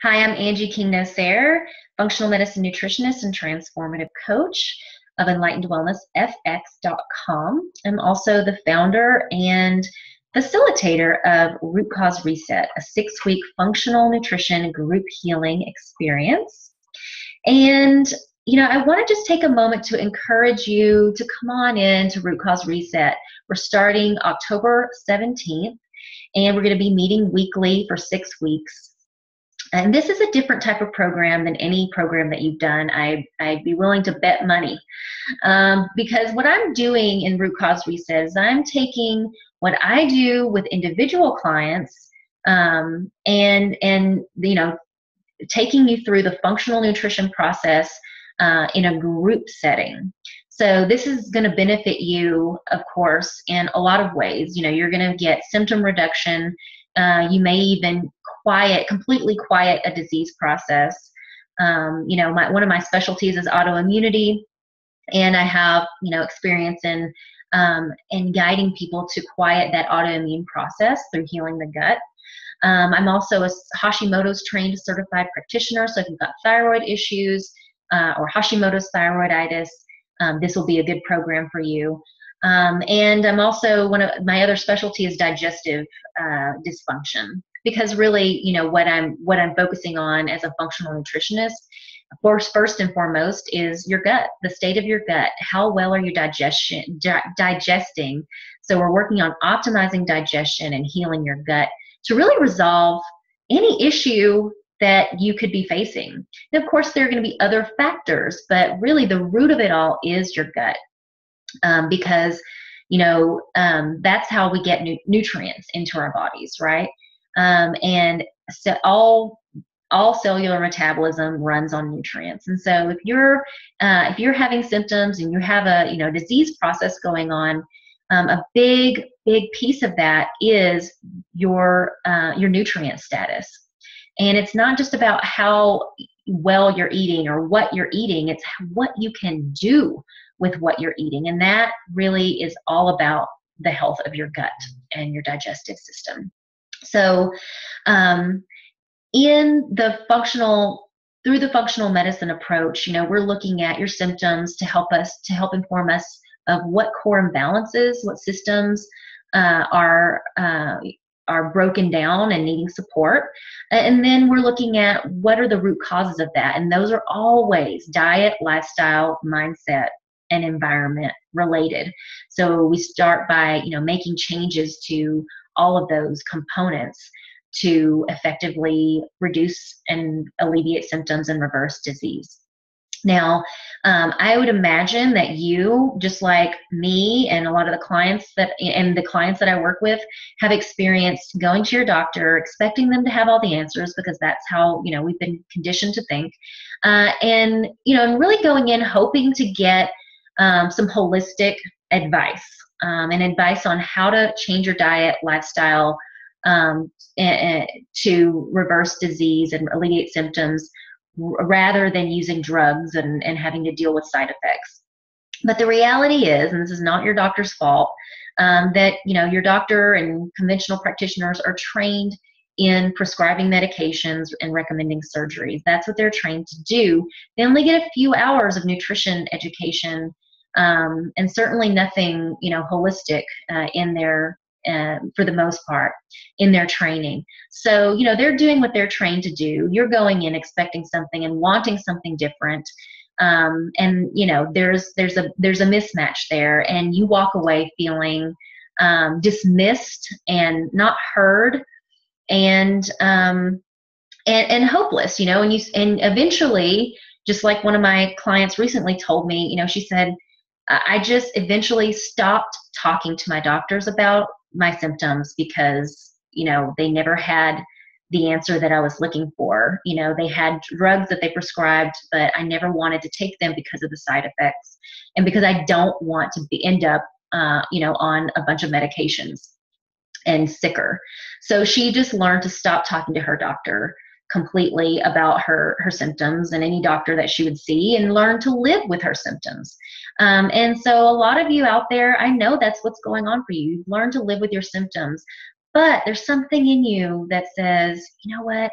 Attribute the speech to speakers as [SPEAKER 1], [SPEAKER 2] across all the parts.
[SPEAKER 1] Hi, I'm Angie King-Nosair, functional medicine nutritionist and transformative coach of enlightenedwellnessfx.com. I'm also the founder and facilitator of Root Cause Reset, a 6-week functional nutrition group healing experience. And I want to just take a moment to encourage you to come on in to Root Cause Reset. We're starting October 17th, and we're going to be meeting weekly for 6 weeks. And this is a different type of program than any program that you've done. I'd be willing to bet money because what I'm doing in Root Cause Reset is I'm taking what I do with individual clients and taking you through the functional nutrition process in a group setting. So this is going to benefit you, of course, in a lot of ways. You're going to get symptom reduction. You may even completely quiet a disease process. One of my specialties is autoimmunity, and I have, experience in guiding people to quiet that autoimmune process through healing the gut. I'm also a Hashimoto's trained certified practitioner, so if you've got thyroid issues or Hashimoto's thyroiditis, this will be a good program for you. And I'm also, one of my other specialty is digestive dysfunction, because really, what I'm focusing on as a functional nutritionist, first and foremost, is your gut, the state of your gut. How well are you digesting? So we're working on optimizing digestion and healing your gut to really resolve any issue that you could be facing. And of course, there are going to be other factors, but really the root of it all is your gut. Because that's how we get nutrients into our bodies, right? And so all cellular metabolism runs on nutrients. And so if you're having symptoms and you have a disease process going on, a big piece of that is your nutrient status. And it's not just about how well you're eating or what you're eating, it's what you can do with what you're eating. And that really is all about the health of your gut and your digestive system. So through the functional medicine approach, we're looking at your symptoms to help inform us of what core imbalances, what systems are broken down and needing support. And then we're looking at what are the root causes of that. And those are always diet, lifestyle, mindset, and environment related. So we start by, making changes to all of those components to effectively reduce and alleviate symptoms and reverse disease. Now, I would imagine that you, just like me and a lot of the clients that I work with, have experienced going to your doctor, expecting them to have all the answers, because that's how, we've been conditioned to think, and really going in hoping to get some holistic advice, and advice on how to change your diet, lifestyle, to reverse disease and alleviate symptoms, rather than using drugs and having to deal with side effects. But the reality is, and this is not your doctor's fault, that your doctor and conventional practitioners are trained in prescribing medications and recommending surgeries. That's what they're trained to do. They only get a few hours of nutrition education, and certainly nothing holistic in their for the most part in their training. So they're doing what they're trained to do. You're going in expecting something and wanting something different, and there's a mismatch there, and you walk away feeling dismissed and not heard, and hopeless. And eventually, just like one of my clients recently told me, she said, I just eventually stopped talking to my doctors about my symptoms because, they never had the answer that I was looking for. They had drugs that they prescribed, but I never wanted to take them because of the side effects and because I don't want to end up, on a bunch of medications and sicker. So she just learned to stop talking to her doctor completely about her symptoms and any doctor that she would see, and learn to live with her symptoms. And so a lot of you out there, I know that's what's going on for you. You've learned to live with your symptoms, but there's something in you that says, you know what,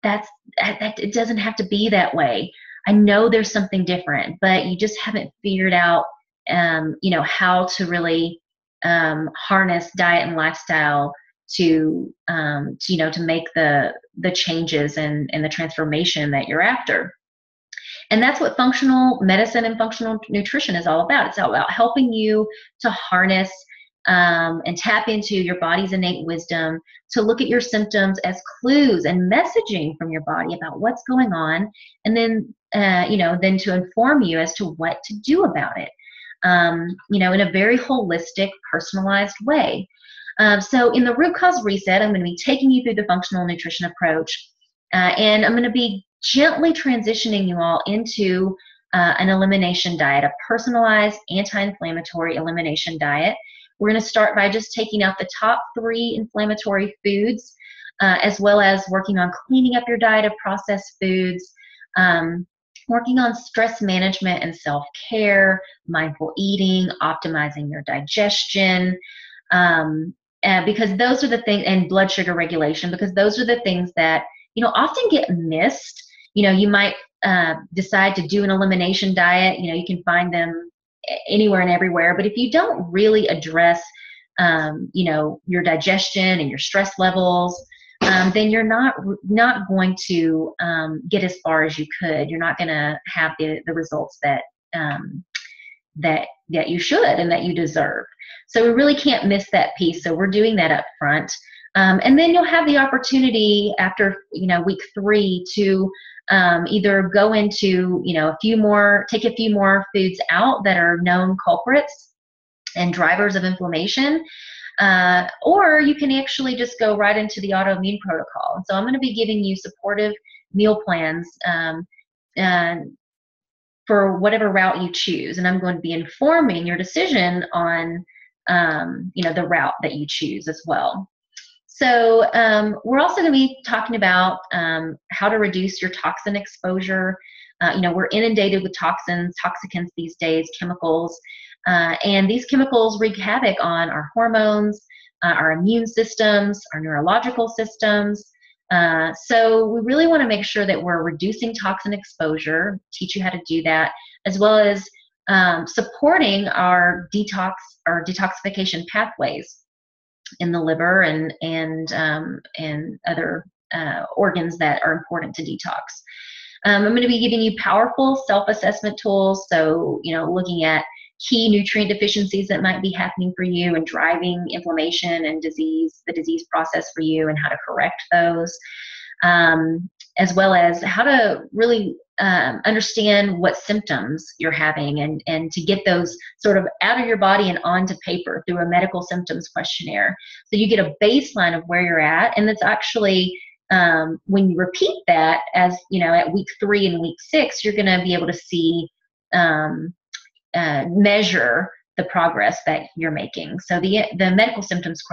[SPEAKER 1] that it doesn't have to be that way. I know there's something different, but you just haven't figured out, how to really harness diet and lifestyle to make the changes and the transformation that you're after. And that's what functional medicine and functional nutrition is all about. It's all about helping you to harness and tap into your body's innate wisdom, to look at your symptoms as clues and messaging from your body about what's going on, and then to inform you as to what to do about it, in a very holistic, personalized way. So in the root cause reset, I'm going to be taking you through the functional nutrition approach, and I'm going to be gently transitioning you all into an elimination diet, a personalized anti-inflammatory elimination diet. We're going to start by just taking out the top 3 inflammatory foods, as well as working on cleaning up your diet of processed foods, working on stress management and self-care, mindful eating, optimizing your digestion, because those are the things, and blood sugar regulation, because those are the things that often get missed. You might decide to do an elimination diet. You can find them anywhere and everywhere, but if you don't really address your digestion and your stress levels, then you're not going to get as far as you could. You're not going to have the results that you should and that you deserve. So we really can't miss that piece. So we're doing that up front. And then you'll have the opportunity after week 3 to either go into take a few more foods out that are known culprits and drivers of inflammation, or you can actually just go right into the autoimmune protocol. And so I'm going to be giving you supportive meal plans for whatever route you choose, and I'm going to be informing your decision on the route that you choose as well. So we're also going to be talking about how to reduce your toxin exposure. We're inundated with toxins, toxicants these days, chemicals, and these chemicals wreak havoc on our hormones, our immune systems, our neurological systems. So we really want to make sure that we're reducing toxin exposure, teach you how to do that, as well as supporting our detoxification pathways in the liver and other organs that are important to detox. I'm going to be giving you powerful self-assessment tools, so looking at key nutrient deficiencies that might be happening for you and driving inflammation and the disease process for you, and how to correct those, as well as how to really understand what symptoms you're having and to get those sort of out of your body and onto paper through a medical symptoms questionnaire. So you get a baseline of where you're at, and it's actually when you repeat that at week 3 and week 6, you're going to be able to see measure the progress that you're making. So the medical symptoms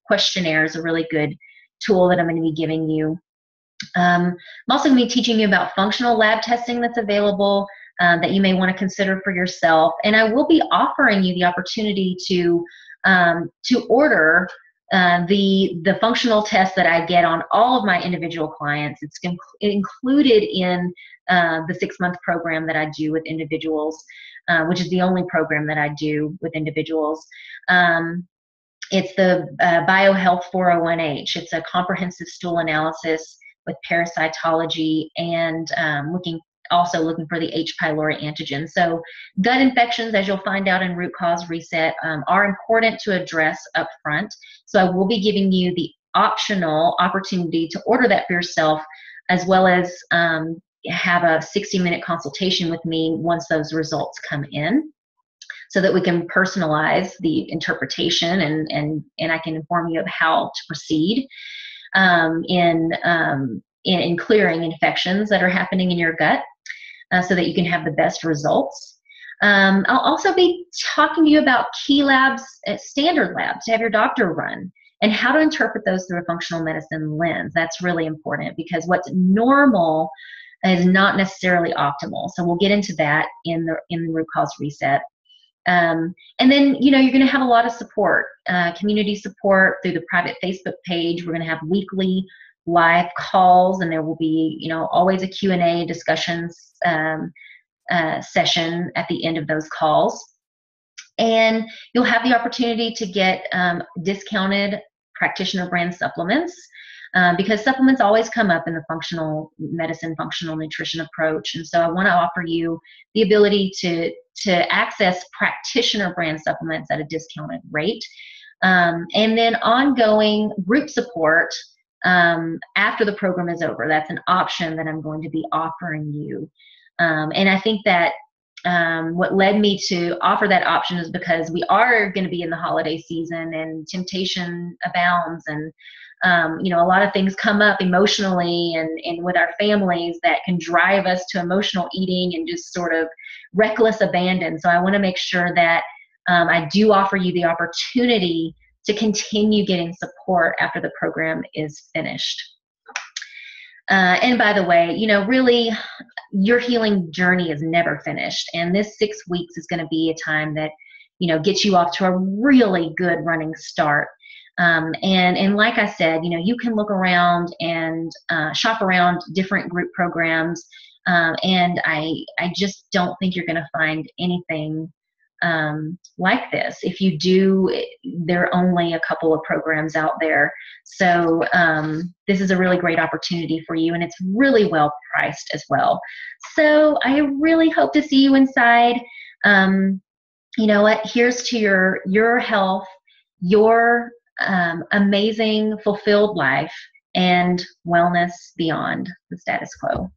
[SPEAKER 1] questionnaire is a really good tool that I'm going to be giving you. I'm also going to be teaching you about functional lab testing that's available that you may want to consider for yourself, and I will be offering you the opportunity to order the functional test that I get on all of my individual clients. It's included in the 6-month program that I do with individuals, which is the only program that I do with individuals. It's the BioHealth 401H. It's a comprehensive stool analysis with parasitology and looking for the H. pylori antigen. So gut infections, as you'll find out in Root Cause Reset, are important to address up front. So I will be giving you the optional opportunity to order that for yourself, as well as have a 60-minute consultation with me once those results come in, so that we can personalize the interpretation and I can inform you of how to proceed in clearing infections that are happening in your gut, so that you can have the best results. I'll also be talking to you about key labs, standard labs to have your doctor run, and how to interpret those through a functional medicine lens. That's really important, because what's normal is not necessarily optimal. So we'll get into that in the Root Cause Reset. And then, you're going to have a lot of support, community support through the private Facebook page. We're going to have weekly live calls, and there will be, always a Q&A discussions session at the end of those calls. And you'll have the opportunity to get discounted practitioner brand supplements, because supplements always come up in the functional medicine, functional nutrition approach. And so I want to offer you the ability to access practitioner brand supplements at a discounted rate. And then ongoing group support after the program is over. That's an option that I'm going to be offering you. And I think that what led me to offer that option is because we are going to be in the holiday season, and temptation abounds, and a lot of things come up emotionally and with our families that can drive us to emotional eating and just sort of reckless abandon. So I want to make sure that I do offer you the opportunity to continue getting support after the program is finished. And by the way, really, your healing journey is never finished. And this 6 weeks is going to be a time that, gets you off to a really good running start. And like I said, you can look around and shop around different group programs. And I just don't think you're going to find anything like this. If you do, there are only a couple of programs out there. So this is a really great opportunity for you, and it's really well priced as well. So I really hope to see you inside. You know what? Here's to your health, your amazing, fulfilled life, and wellness beyond the status quo.